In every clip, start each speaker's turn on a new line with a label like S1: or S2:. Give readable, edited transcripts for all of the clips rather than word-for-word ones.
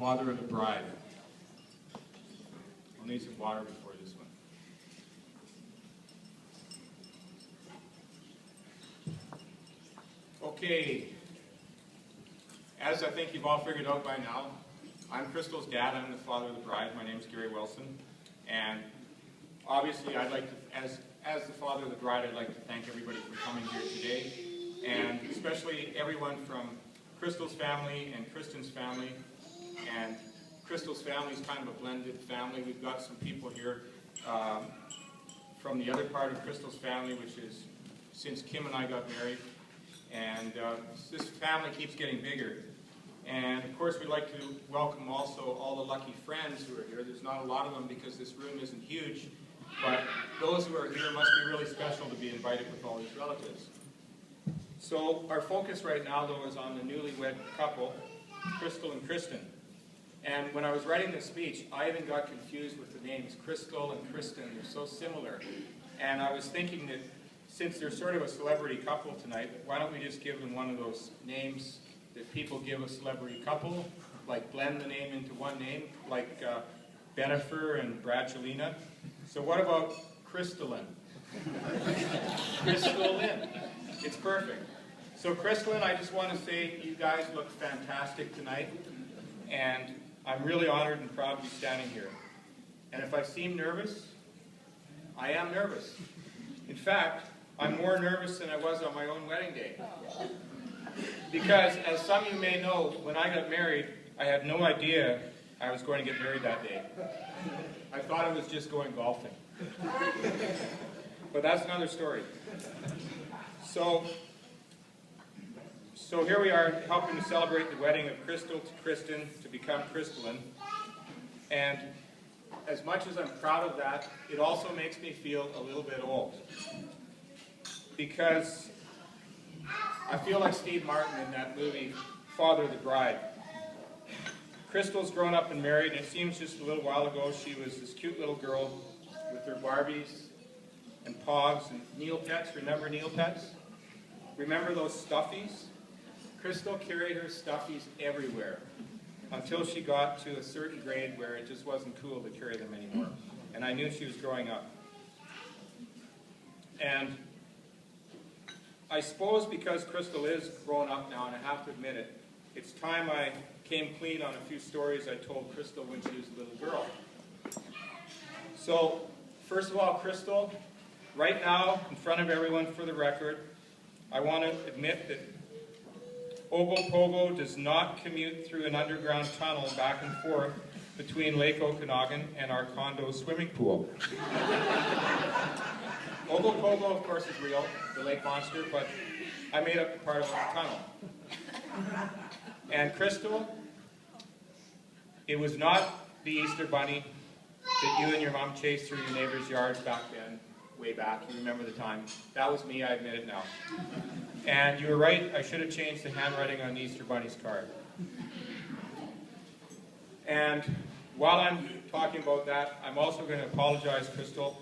S1: father of the bride. I'll need some water before this one. Okay, as I think you've all figured out by now, I'm Crystal's dad. I'm the father of the bride. My name's Gary Wilson, and obviously I'd like to, as the father of the bride, I'd like to thank everybody for coming here today, and especially everyone from Crystal's family and Kristen's family. And Crystal's family is kind of a blended family. We've got some people here from the other part of Crystal's family, which is since Kim and I got married. And this family keeps getting bigger. And of course, we'd like to welcome also all the lucky friends who are here. There's not a lot of them because this room isn't huge, but those who are here must be really special to be invited with all these relatives. So our focus right now, though, is on the newlywed couple, Crystal and Kristen. And when I was writing this speech, I even got confused with the names Crystal and Kristen. They're so similar. And I was thinking that since they're sort of a celebrity couple tonight, why don't we just give them one of those names that people give a celebrity couple, like blend the name into one name, like Bennifer and Brangelina. So what about Crystalline? Crystalline. It's perfect. So Crystalline, I just want to say you guys look fantastic tonight, and I'm really honored and proud to be standing here. And if I seem nervous, I am nervous. In fact, I'm more nervous than I was on my own wedding day. Because, as some of you may know, when I got married, I had no idea I was going to get married that day. I thought I was just going golfing. But that's another story. So here we are helping to celebrate the wedding of Crystal to Kristen to become Crystalline. And as much as I'm proud of that, it also makes me feel a little bit old. Because I feel like Steve Martin in that movie, Father of the Bride. Crystal's grown up and married, and it seems just a little while ago she was this cute little girl with her Barbies and Pogs and Neopets. Remember Neopets? Remember those stuffies? Crystal carried her stuffies everywhere until she got to a certain grade where it just wasn't cool to carry them anymore. And I knew she was growing up. And I suppose because Crystal is grown up now, and I have to admit it, it's time I came clean on a few stories I told Crystal when she was a little girl. So, first of all, Crystal, right now, in front of everyone for the record, I want to admit that Ogopogo does not commute through an underground tunnel back and forth between Lake Okanagan and our condo swimming pool. Ogopogo, of course, is real, the lake monster, but I made up the part about the tunnel. And Crystal, it was not the Easter Bunny that you and your mom chased through your neighbor's yards back then, way back. You remember the time. That was me, I admit it now. And you were right, I should have changed the handwriting on the Easter Bunny's card. And while I'm talking about that, I'm also going to apologize, Crystal,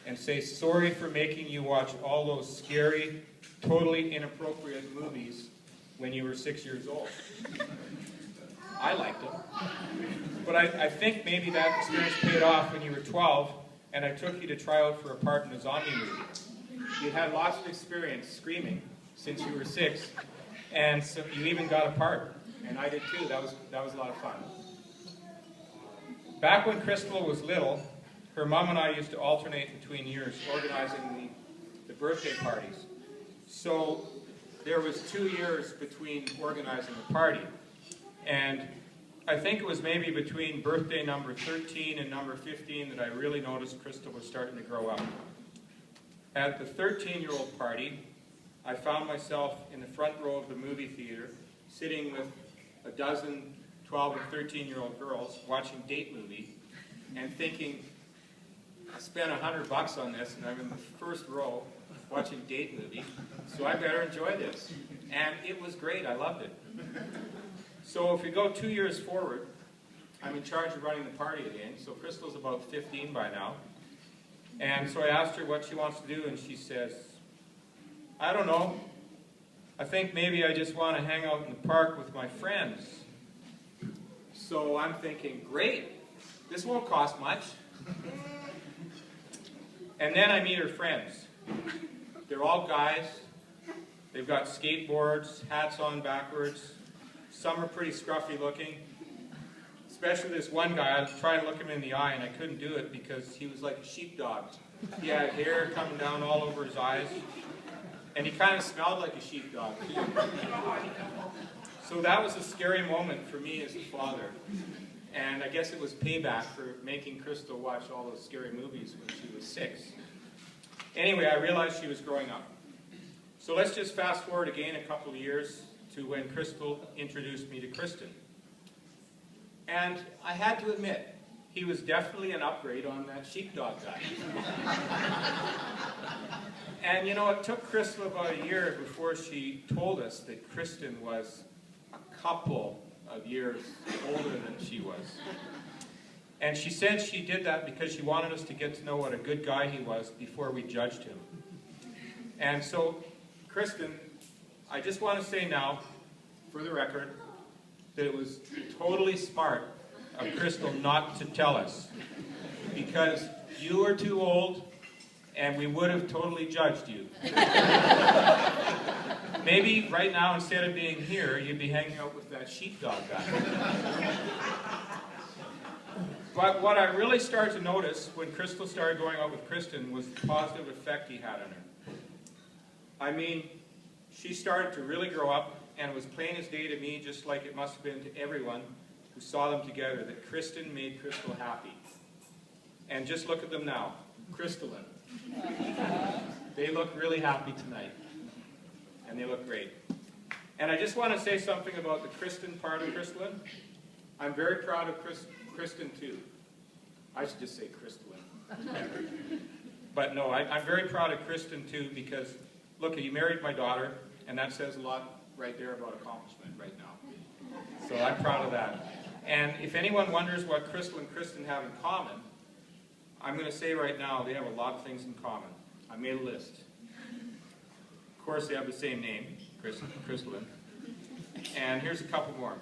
S1: and say sorry for making you watch all those scary, totally inappropriate movies when you were 6 years old. I liked them. But I think maybe that experience paid off when you were 12, and I took you to try out for a part in a zombie movie. You had lots of experience screaming since you were 6, and so you even got a part, and I did too. That was a lot of fun. Back when Crystal was little, her mom and I used to alternate between years organizing the birthday parties. So there was 2 years between organizing the party. And I think it was maybe between birthday number 13 and number 15 that I really noticed Crystal was starting to grow up. At the 13-year-old party, I found myself in the front row of the movie theater, sitting with a dozen 12 and 13-year-old girls watching Date Movie, and thinking, I spent $100 on this, and I'm in the first row watching Date Movie, so I better enjoy this. And it was great. I loved it. So if we go 2 years forward, I'm in charge of running the party again. So Crystal's about 15 by now. And so I asked her what she wants to do, and she says, I don't know. I think maybe I just want to hang out in the park with my friends. So I'm thinking, great, this won't cost much. And then I meet her friends. They're all guys. They've got skateboards, hats on backwards. Some are pretty scruffy looking. Especially this one guy, I was trying to look him in the eye and I couldn't do it because he was like a sheepdog. He had hair coming down all over his eyes. And he kind of smelled like a sheepdog too. So that was a scary moment for me as a father. And I guess it was payback for making Crystal watch all those scary movies when she was 6. Anyway, I realized she was growing up. So let's just fast forward again a couple of years to when Crystal introduced me to Kristen. And I had to admit, he was definitely an upgrade on that sheepdog guy. And you know, it took Crystal about a year before she told us that Kristen was a couple of years older than she was. And she said she did that because she wanted us to get to know what a good guy he was before we judged him. And so, Kristen, I just want to say now, for the record, that it was totally smart of Crystal not to tell us, because you were too old and we would have totally judged you. Maybe right now, instead of being here, you'd be hanging out with that sheepdog guy. But what I really started to notice when Crystal started going out with Kristen was the positive effect he had on her. I mean, she started to really grow up, and it was plain as day to me, just like it must have been to everyone who saw them together, that Kristen made Crystal happy. And just look at them now, crystalline. They look really happy tonight. And they look great. And I just want to say something about the Kristen part of crystalline. I'm very proud of Kristen too. I should just say crystalline. But no, I'm very proud of Kristen too, because look, you married my daughter, and that says a lot right there about accomplishment right now. So I'm proud of that. And if anyone wonders what Crystal and Kristen have in common, I'm going to say right now they have a lot of things in common. I made a list. Of course, they have the same name, Crystalline. And here's a couple more.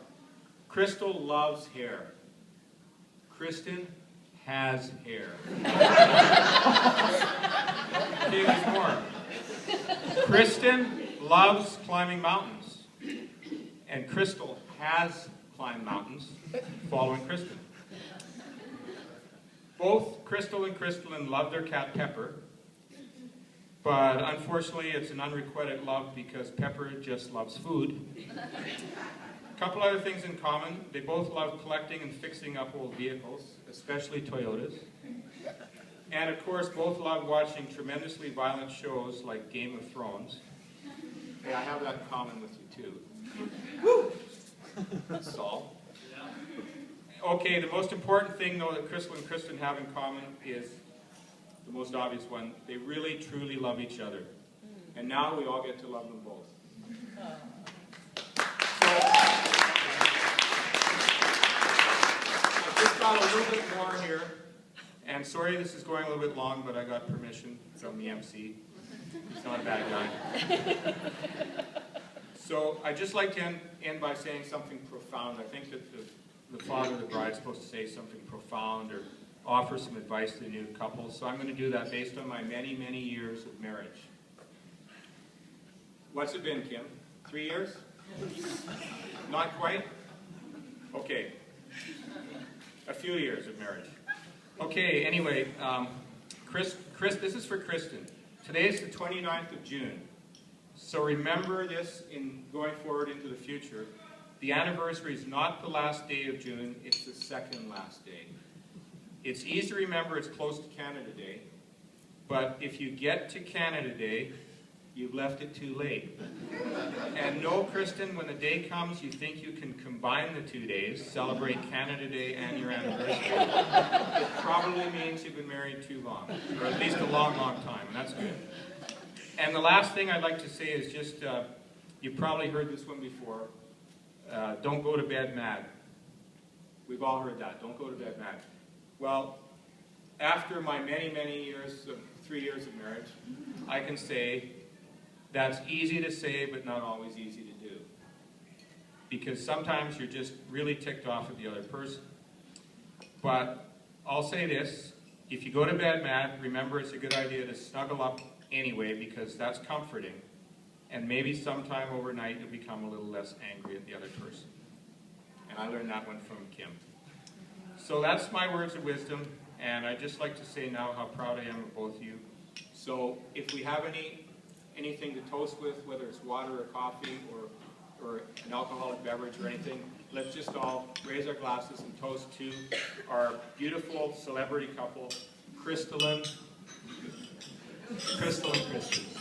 S1: Crystal loves hair. Kristen has hair. Okay, there's more. Kristen loves climbing mountains. And Crystal has climbed mountains following Kristen. Both Crystal and Crystalline love their cat Pepper, but unfortunately it's an unrequited love because Pepper just loves food. A couple other things in common. They both love collecting and fixing up old vehicles, especially Toyotas. And of course, both love watching tremendously violent shows like Game of Thrones. Hey, I have that in common with you too. Woo! That's all. Okay, the most important thing though that Crystal and Kristen have in common is the most obvious one. They really, truly love each other. And now we all get to love them both. So, I just got a little bit more here. And sorry this is going a little bit long, but I got permission from the MC. He's not a bad guy. So I'd just like to end by saying something profound. I think that the father of the bride is supposed to say something profound or offer some advice to the new couple. So I'm going to do that based on my many, many years of marriage. What's it been, Kim? 3 years? Not quite? Okay. A few years of marriage. Okay, anyway, this is for Kristen. Today is the 29th of June. So remember this in going forward into the future. The anniversary is not the last day of June, it's the second last day. It's easy to remember it's close to Canada Day, but if you get to Canada Day, you've left it too late. And no, Kristen, when the day comes you think you can combine the 2 days, celebrate Canada Day and your anniversary, it probably means you've been married too long, or at least a long, long time, and that's good. And the last thing I'd like to say is just, you've probably heard this one before, don't go to bed mad. We've all heard that, don't go to bed mad. Well, after my many, many years, 3 years of marriage, I can say that's easy to say, but not always easy to do. because sometimes you're just really ticked off at the other person. But I'll say this, if you go to bed mad, remember it's a good idea to snuggle up anyway, because that's comforting. And maybe sometime overnight you'll become a little less angry at the other person. And I learned that one from Kim. So that's my words of wisdom, and I'd just like to say now how proud I am of both of you. So if we have anything to toast with, whether it's water or coffee or an alcoholic beverage or anything, let's just all raise our glasses and toast to our beautiful celebrity couple, Crystal and Kristen.